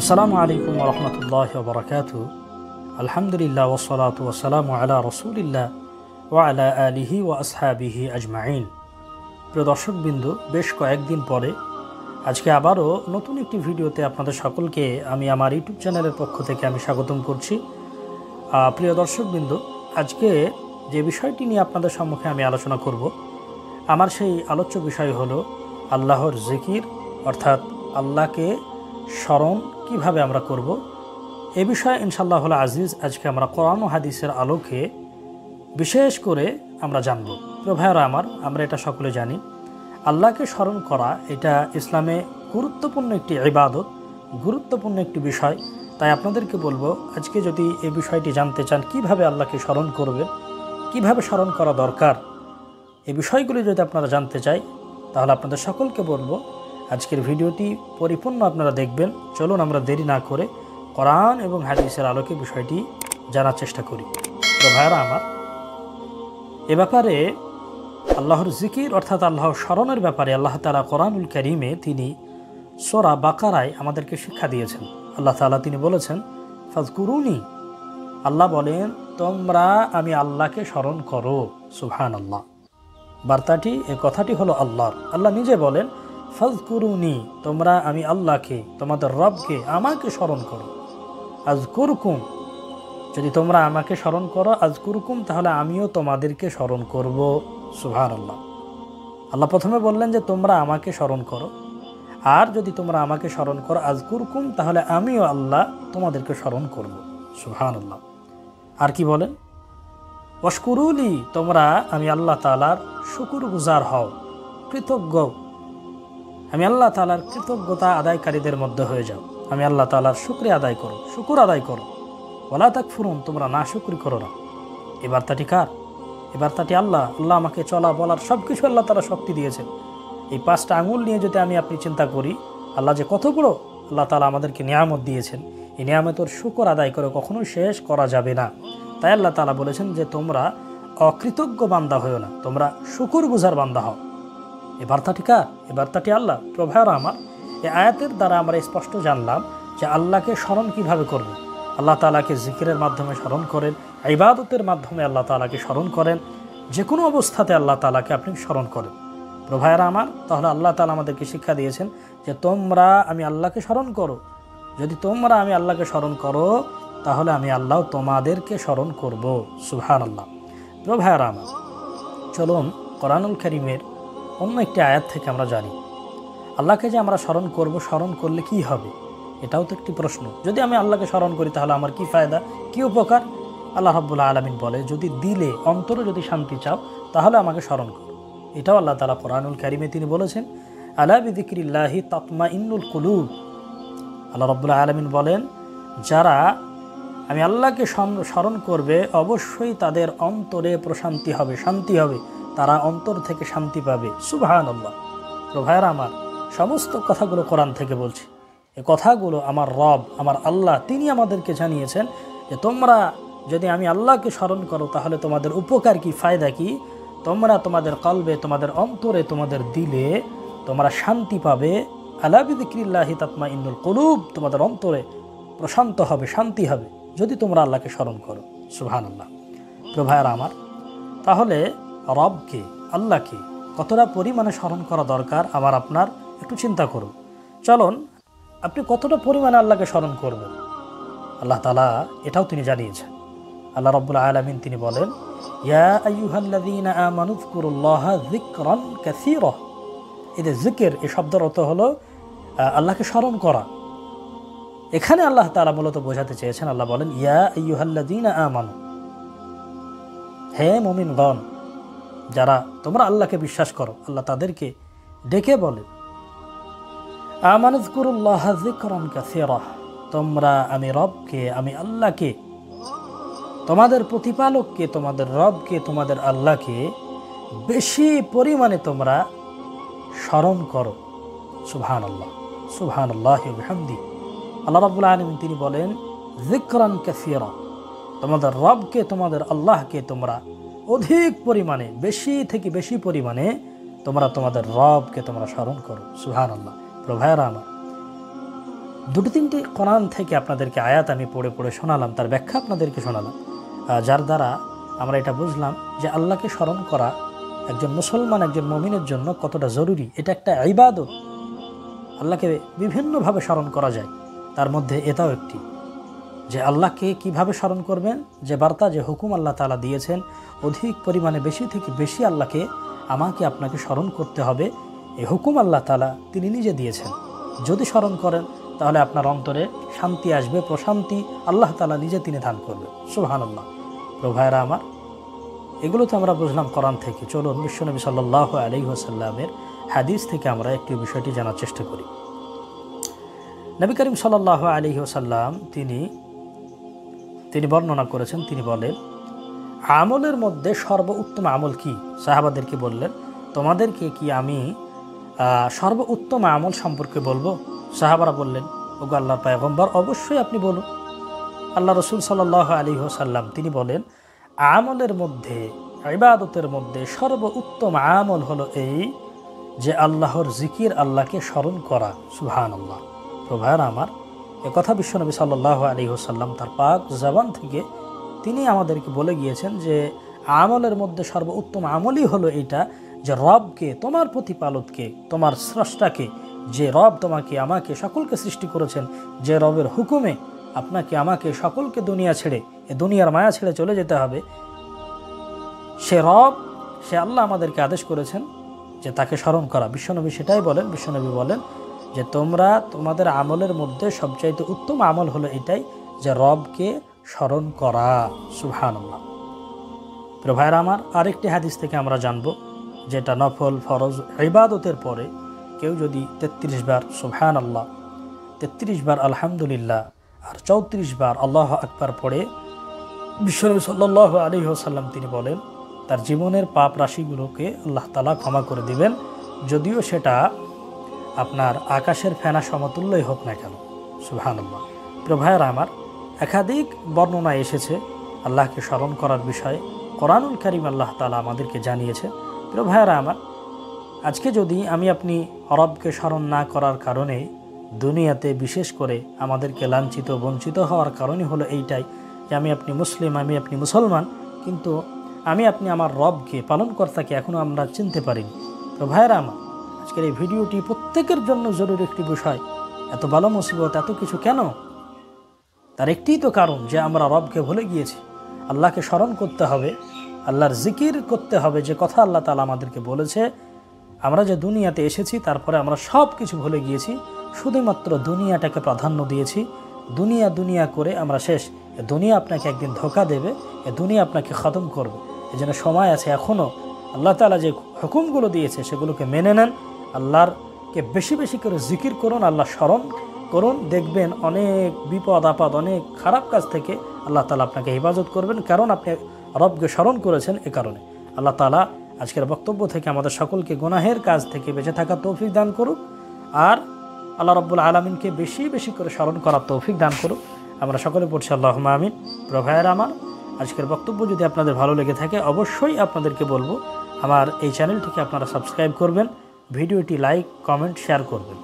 আসসালামু আলাইকুম ওয়া রাহমাতুল্লাহি ওয়া বারাকাতুহু। আলহামদুলিল্লাহ ওয়াসসালাতু ওয়াসসালামু আলা রাসূলিল্লাহ ওয়া আলা আলিহি ওয়া আসহাবিহি আজমাইন। প্রিয় দর্শকবৃন্দ, বেশ কয়েকদিন পরে আজকে আবারও নতুন একটি ভিডিওতে আপনাদের সকলকে আমি আমার ইউটিউব চ্যানেলের পক্ষ থেকে আমি স্বাগতম করছি। প্রিয় দর্শকবৃন্দ, আজকে যে বিষয়টি নিয়ে আপনাদের সম্মুখে আমি আলোচনা করব, আমার সেই আলোচ্য বিষয় হলো আল্লাহর জিকির, অর্থাৎ আল্লাহকে স্মরণ কিভাবে আমরা করব। এ বিষয়ে ইনশাআল্লাহুল আজিজ আজকে আমরা কোরআন ও হাদিসের আলোকে বিশেষ করে আমরা জানব। প্রিয় ভাইয়েরা আমার, আমরা এটা সকলে জানি, আল্লাহকে স্মরণ করা এটা ইসলামে গুরুত্বপূর্ণ একটি ইবাদত, গুরুত্বপূর্ণ একটি বিষয়। তাই আপনাদেরকে বলবো, আজকে যদি এই বিষয়টি জানতে চান কিভাবে আল্লাহকে স্মরণ করবেন, কিভাবে স্মরণ করা দরকার, এই বিষয়গুলি যদি আপনারা জানতে চাই, তাহলে আপনাদের সকলকে বলবো আজকের ভিডিওটি পরিপূর্ণ আপনারা দেখবেন। চলুন আমরা দেরি না করে কোরআন এবং হাদিসের আলোকে বিষয়টি জানার চেষ্টা করি। তো ভাইরা আমার, এ ব্যাপারে আল্লাহর জিকির অর্থাৎ আল্লাহর স্মরণের ব্যাপারে আল্লাহ তাআলা কোরআনুল কারীমে তিনি সূরা বাকারায় আমাদেরকে শিক্ষা দিয়েছেন। আল্লাহ তাআলা তিনি বলেছেন, ফাযকুরুনি, আল্লাহ বলেন তোমরা আমি আল্লাহকে স্মরণ করো। সুবহানাল্লাহ। বার্তাটি, এই কথাটি হলো আল্লাহর। আল্লাহ নিজে বলেন, ফাযকুরুনি, তোমরা আমি আল্লাহকে, তোমাদের রবকে, আমাকে স্মরণ করো। আযকুরকুম, যদি তোমরা আমাকে স্মরণ করো, আযকুরকুম, তাহলে আমিও তোমাদেরকে স্মরণ করব। সুবহানাল্লাহ। আল্লাহ প্রথমে বললেন যে তোমরা আমাকে স্মরণ করো, আর যদি তোমরা আমাকে স্মরণ করো আযকুরকুম, তাহলে আমিও আল্লাহ তোমাদেরকে স্মরণ করব। সুবহানাল্লাহ। আর কি বলেন, ওয়াশকুরুলি, তোমরা আমি আল্লাহ তাআলার শুকরগুজার হও, কৃতজ্ঞ, আমি আল্লাহ তাআলার কৃতজ্ঞতা আদায়কারীদের মধ্যে হয়ে যাও, আমি আল্লাহ তাআলার শুকরিয়া আদায় করো, শুকর আদায় করো। ওয়ালা তাকফুরুন, তোমরা নাশুকরি করো না। এই বার্তাটি কার? এই বার্তাটি আল্লাহ। আল্লাহ আমাকে চলা বলার সব কিছু আল্লাহ তাআলা শক্তি দিয়েছেন। এই 5টা আঙুল নিয়ে যদি আমি আপনি চিন্তা করি, আল্লাহ যে কত বড় আল্লাহ তাআলা আমাদেরকে নিয়ামত দিয়েছেন, এই নিয়ামতের শুকর আদায় করে কখনোই শেষ করা যাবে না। তাই আল্লাহ তাআলা বলেছেন যে তোমরা অকৃতজ্ঞ বান্দা হও না, তোমরা শুকরগুজার বান্দা হও। এই বার্তাটি কার? এই বার্তাটি আল্লাহ। প্রভায়রা আমার, এই আয়াতের দ্বারা আমরা স্পষ্ট জানলাম যে আল্লাহকে স্মরণ কিভাবে করব। আল্লাহ তাআলাকে জিকিরের মাধ্যমে স্মরণ করেন, ইবাদতের মাধ্যমে আল্লাহ তাআলাকে স্মরণ করেন, যে কোনো অবস্থাতে আল্লাহ তাআলাকে আপনি স্মরণ করেন। প্রভায়রা আমার, তাহলে আল্লাহ তাআলা আমাদেরকে শিক্ষা দিয়েছেন যে তোমরা আমি আল্লাহকে স্মরণ করো। যদি তোমরা আমি আল্লাহকে স্মরণ করো, তাহলে আমি আল্লাহ তোমাদেরকে স্মরণ করব। সুবহানাল্লাহ। প্রভায়রা আমার, চলুন কোরআনুল কারীমের অন্য একটি আয়াত থেকে আমরা জানি আল্লাহকে যে আমরা স্মরণ করব, স্মরণ করলে কি হবে, এটাও তো একটি প্রশ্ন। যদি আমি আল্লাহকে স্মরণ করি তাহলে আমার কি ফায়দা, কি উপকার? আল্লাহ রাব্বুল আলামিন বলে, যদি দিলে অন্তরে যদি শান্তি চাও তাহলে আমাকে স্মরণ করো। এটাও আল্লাহ তাআলা কোরআনুল কারীমে তিনি বলেছেন, আলা বিযিকরিল্লাহি তাতমাইন্নুল কুলুব। আল্লাহ রাব্বুল আলামিন বলেন, যারা আমি আল্লাহকে স্মরণ করবে অবশ্যই তাদের অন্তরে প্রশান্তি হবে, শান্তি হবে, তারা অন্তর থেকে শান্তি পাবে। সুবহানাল্লাহ। তো ভাইরা আমার, সমস্ত কথাগুলো কোরআন থেকে বলছি। এই কথাগুলো আমার রব, আমার আল্লাহ, তিনি আমাদেরকে জানিয়েছেন যে তোমরা যদি আমি আল্লাহকে স্মরণ করো তাহলে তোমাদের উপকার কি, ফায়দা কি। তোমরা তোমাদের কলবে, তোমাদের অন্তরে, তোমাদের দিলে তোমরা শান্তি পাবে। আলা বিযিকরিল্লাহি তাতমাইন্নুল কুলুব, তোমাদের অন্তরে প্রশান্ত হবে, শান্তি হবে যদি তোমরা আল্লাহকে স্মরণ করো। সুবহানাল্লাহ। তো ভাইরা আমার, তাহলে রবকে, আল্লাহকে কতটা পরিমাণে স্মরণ করা দরকার আমার আপনার একটু চিন্তা করুন। চলুন, আপনি কতটা পরিমাণে আল্লাহকে স্মরণ করবেন, আল্লাহ তাআলা এটাও তিনি জানিয়েছেন। আল্লাহ রাব্বুল আলামিন তিনি বলেন, ইয়া আইয়ুহাল্লাযীনা আমানু যকুরুল্লাহা যিকরান কাসীরা। এই যে জিকির, এই শব্দের অর্থ হলো আল্লাহকে স্মরণ করা। এখানে আল্লাহ তাআলা মূলত বোঝাতে চেয়েছেন, আল্লাহ বলেন, ইয়া আইয়ুহাল্লাযীনা আমানু, হে মুমিনগণ, যারা তোমরা আল্লাহকে বিশ্বাস করো। আল্লাহ তাদেরকে ডেকে বলে, আমানু যকুরুল্লাহা যিকরান কাসীরা, তোমরা আমি রবকে, আমি আল্লাহকে, তোমাদের প্রতিপালককে, তোমাদের রবকে, তোমাদের আল্লাহকে বেশি পরিমাণে তোমরা স্মরণ করো। সুবহানাল্লাহ, সুবহানাল্লাহি ওয়া বিহামদি। আল্লাহ রাব্বুল আলামিন তিনি বলেন, যিকরান কাসীরা, তোমাদের রবকে, তোমাদের আল্লাহকে তোমরা অধিক পরিমাণে, বেশি থেকে বেশি পরিমাণে তোমরা তোমাদের রবকে তোমরা স্মরণ করো। সুবহানাল্লাহ। প্রভায়রা আমার, দুটো তিনটি কোরআন থেকে আপনাদেরকে আয়াত আমি পড়ে পড়ে শোনালাম, তার ব্যাখ্যা আপনাদেরকে শোনালাম, যার দ্বারা আমরা এটা বুঝলাম যে আল্লাহকে স্মরণ করা একজন মুসলমান, একজন মুমিনের জন্য কতটা জরুরি। এটা একটা ইবাদত, আল্লাহকে বিভিন্নভাবে স্মরণ করা যায়, তার মধ্যে এটাও একটি যে আল্লাহকে কিভাবে স্মরণ করবেন, যে বার্তা, যে হুকুম আল্লাহ তাআলা দিয়েছেন, অধিক পরিমাণে বেশি থেকে বেশি আল্লাহকে, আমাকে, আপনাকে স্মরণ করতে হবে। এই হুকুম আল্লাহ তাআলা তিনি নিজে দিয়েছেন। যদি স্মরণ করেন তাহলে আপনার অন্তরে শান্তি আসবে, প্রশান্তি আল্লাহ তাআলা নিজে তিনি দান করবেন। সুবহানাল্লাহ। তো ভাইরা আমার, এগুলো তো আমরা বুঝলাম কোরআন থেকে। চলুন বিশ্বনবী সাল্লাল্লাহু আলাইহি ওয়াসাল্লামের হাদিস থেকে আমরা একটু বিষয়টি জানার চেষ্টা করি। নবী করিম সাল্লাল্লাহু আলাইহি ওয়াসাল্লাম তিনি বর্ণনা করেছেন, তিনি বলেন, আমলের মধ্যে সর্বোত্তম আমল কি? সাহাবাদেরকে বললেন, তোমাদেরকে কি আমি সর্বোত্তম আমল সম্পর্কে বলবো? সাহাবারা বললেন, ওগো আল্লাহর পয়গম্বর, অবশ্যই আপনি বলুন। আল্লাহ রসুল সাল্লাল্লাহু আলাইহি ওয়াসাল্লাম তিনি বলেন, আমলের মধ্যে, ইবাদতের মধ্যে সর্বোত্তম আমল হলো এই যে আল্লাহর জিকির, আল্লাহকে স্মরণ করা। সুবহানাল্লাহ। তো ভাইরা আমার, একথা বিশ্বনবী সাল্লাল্লাহু আলাইহি ওয়াসাল্লাম তার পাক জবান থেকে তিনি আমাদেরকে বলে গিয়েছেন যে আমলের মধ্যে সর্বোত্তম আমলই হলো এইটা, যে রবকে, তোমার প্রতিপালককে, তোমার স্রষ্টাকে, যে রব তোমাকে, আমাকে, সকলকে সৃষ্টি করেছেন, যে রবের হুকুমে আপনাকে, আমাকে, সকলকে দুনিয়া ছেড়ে, এ দুনিয়ার মায়া ছেড়ে চলে যেতে হবে, সে রব, সে আল্লাহ আমাদেরকে আদেশ করেছেন যে তাকে স্মরণ করা। বিশ্বনবী সেটাই বলেন। বিশ্বনবী বলেন যে তোমরা, তোমাদের আমলের মধ্যে সবচাইতে উত্তম আমল হলো এটাই, যে রবকে স্মরণ করা। সুবহানাল্লাহ। প্রিয় ভাইরা আমার, আরেকটি হাদিস থেকে আমরা জানব, যেটা নফল ফরজ ইবাদতের পরে কেউ যদি 33 বার সুবহানাল্লাহ, 33 বার আলহামদুলিল্লাহ আর 34 বার আল্লাহু আকবার পড়ে, বিশ্বনবী সাল্লাল্লাহু আলাইহি ওয়াসাল্লাম তিনি বলেন, তার জীবনের পাপ রাশিগুলোকে আল্লাহ তাআলা ক্ষমা করে দিবেন, যদিও সেটা আপনার আকাশের ফেনা সমতুল্যই হোক না কেন। সুবহানাল্লাহ। প্রিয় ভাইরা আমার, একাধিক বর্ণনা এসেছে আল্লাহকে স্মরণ করার বিষয়ে, কোরআনুল কারীম আল্লাহ তাআলা আমাদেরকে জানিয়েছে। প্রিয় ভাইরা আমার, আজকে যদি আমি আপনি রবকে স্মরণ না করার কারণে দুনিয়াতে, বিশেষ করে আমাদেরকে লাঞ্ছিত, বঞ্চিত হওয়ার কারণই হলো এইটাই যে আমি আপনি মুসলিম, আমি আপনি মুসলমান, কিন্তু আমি আপনি আমার রবকে, পালনকর্তাকে এখনও আমরা চিনতে পারিনি। তো ভাইরা আমার, আজকের এই ভিডিওটি প্রত্যেকের জন্য জরুরি একটি বিষয়। এত ভালো মুসিবত, এত কিছু কেন? তার একটিই তো কারণ, যে আমরা রবকে ভুলে গিয়েছি। আল্লাহকে স্মরণ করতে হবে, আল্লাহর জিকির করতে হবে, যে কথা আল্লাহ তাআলা আমাদেরকে বলেছে। আমরা যে দুনিয়াতে এসেছি, তারপরে আমরা সব কিছু ভুলে গিয়েছি, শুধুমাত্র দুনিয়াটাকে প্রাধান্য দিয়েছি। দুনিয়া দুনিয়া করে আমরা শেষ। এ দুনিয়া আপনাকে একদিন ধোঁকা দেবে, এ দুনিয়া আপনাকে খতম করবে। এই জন্য সময় আছে এখনও। আল্লাহ তাআলা যে হুকুমগুলো দিয়েছে সেগুলোকে মেনে নেন, আল্লাহরকে বেশি বেশি করে জিকির করুন, আল্লাহ স্মরণ করুন। দেখবেন অনেক বিপদ আপদ, অনেক খারাপ কাজ থেকে আল্লাহ তাআলা আপনাকে হেফাজত করবেন, কারণ আপনি রবকে স্মরণ করেছেন। এ কারণে আল্লাহ তাআলা আজকের বক্তব্য থেকে আমাদের সকলকে গুনাহের কাজ থেকে বেঁচে থাকার তৌফিক দান করুক, আর আল্লাহ রাব্বুল আলামিনকে বেশি বেশি করে স্মরণ করার তৌফিক দান করুক। আমরা সকলে পড়ছি আল্লাহুম্মা আমিন। প্রিয় ভাইয়েরা আমার, আজকের বক্তব্য যদি আপনাদের ভালো লেগে থাকে, অবশ্যই আপনাদেরকে বলবো আমার এই চ্যানেলটিকে আপনারা সাবস্ক্রাইব করবেন, ভিডিওটি লাইক, কমেন্ট, শেয়ার করবেন।